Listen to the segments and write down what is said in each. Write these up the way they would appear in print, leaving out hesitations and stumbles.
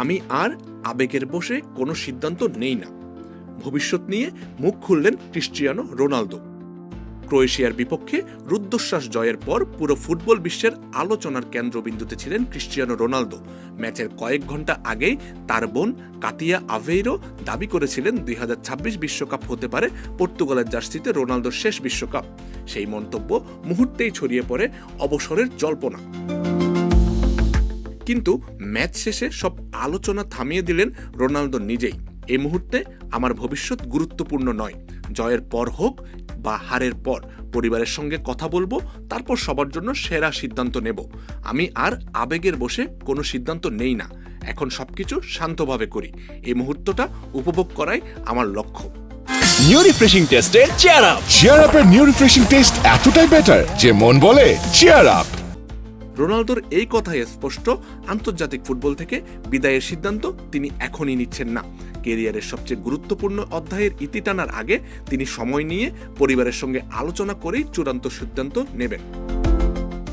আমি আর আবেগের বশে কোনো সিদ্ধান্ত নেই না। ভবিষ্যৎ নিয়ে মুখ খুললেন ক্রিস্টিয়ানো রোনালদো। ক্রোয়েশিয়ার বিপক্ষে রুদ্ধশ্বাস জয়ের পর পুরো ফুটবল বিশ্বের আলোচনার কেন্দ্রবিন্দুতে ছিলেন ক্রিস্টিয়ানো রোনালদো। ম্যাচের কয়েক ঘন্টা আগেই তার বোন কাতিয়া আভেইরো দাবি করেছিলেন 2026 বিশ্বকাপ হতে পারে পর্তুগালের জার্সিতে রোনালদোর শেষ বিশ্বকাপ। সেই মন্তব্য মুহূর্তেই ছড়িয়ে পড়ে অবসরের জল্পনা। কিন্তু ম্যাচ শেষে সব আলোচনা থামিয়ে দিলেন রোনালদো নিজেই। এই মুহূর্তে আমার ভবিষ্যৎ গুরুত্বপূর্ণ নয়। জয়ের পর হোক বা হারের পর পরিবারের সঙ্গে কথা বলবো, তারপর সবার জন্য সেরা সিদ্ধান্ত নেব। আমি আর আবেগের বশে কোনো সিদ্ধান্ত নেই না। এখন সবকিছু শান্তভাবে করি। এই মুহূর্তটা উপভোগ করাই আমার লক্ষ্য। নিউ রিফ্রেশিং টেস্টে চেয়ার আপ। চেয়ার আপের নিউ রিফ্রেশিং টেস্ট এতটাই বেটার যে মন বলে চেয়ার আপ। রোনালদোর এই কথাই স্পষ্ট, আন্তর্জাতিক ফুটবল থেকে বিদায়ের সিদ্ধান্ত তিনি এখনই নিচ্ছেন না। কেরিয়ারের সবচেয়ে গুরুত্বপূর্ণ অধ্যায়ের ইতি টানার আগে তিনি সময় নিয়ে পরিবারের সঙ্গে আলোচনা করেই চূড়ান্ত সিদ্ধান্ত নেবেন।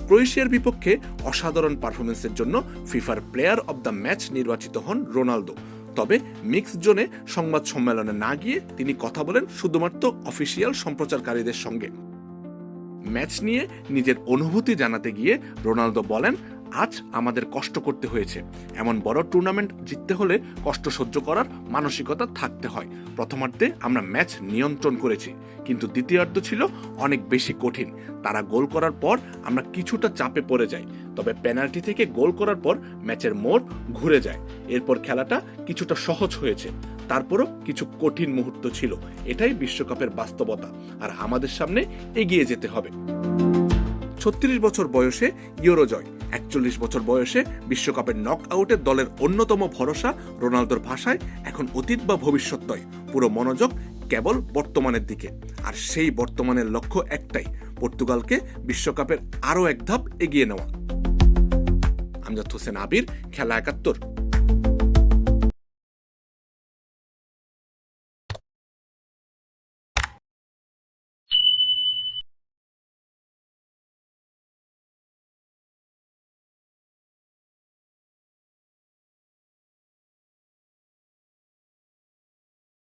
ক্রোয়েশিয়ার বিপক্ষে অসাধারণ পারফরমেন্সের জন্য ফিফার প্লেয়ার অব দ্য ম্যাচ নির্বাচিত হন রোনালদো। তবে মিক্স জোনে সংবাদ সম্মেলনে না গিয়ে তিনি কথা বলেন শুধুমাত্র অফিসিয়াল সম্প্রচারকারীদের সঙ্গে। ম্যাচ নিয়ে নিজের অনুভূতি জানাতে গিয়ে রোনালদো বলেন, আজ আমাদের কষ্ট করতে হয়েছে। এমন বড় টুর্নামেন্ট জিততে হলে কষ্ট সহ্য করার মানসিকতা থাকতে হয়। প্রথমার্ধে আমরা ম্যাচ নিয়ন্ত্রণ করেছি, কিন্তু দ্বিতীয়ার্ধ ছিল অনেক বেশি কঠিন। তারা গোল করার পর আমরা কিছুটা চাপে পড়ে যাই, তবে পেনাল্টি থেকে গোল করার পর ম্যাচের মোড় ঘুরে যায়। এরপর খেলাটা কিছুটা সহজ হয়েছে। তারপরও কিছু কঠিন মুহূর্ত ছিল। এটাই বিশ্বকাপের বাস্তবতা, আর আমাদের সামনে এগিয়ে যেতে হবে। 36 বছর বয়সে ইউরো জয়, 41 বছর বয়সে বিশ্বকাপের নক আউটে দলের অন্যতম ভরসা রোনালদোর ভাষায় এখন অতীত বা ভবিষ্যৎ নয়, পুরো মনোযোগ কেবল বর্তমানের দিকে। আর সেই বর্তমানের লক্ষ্য একটাই, পর্তুগালকে বিশ্বকাপের আরও এক ধাপ এগিয়ে নেওয়া। আমজাদ হোসেন আবির, খেলা 71।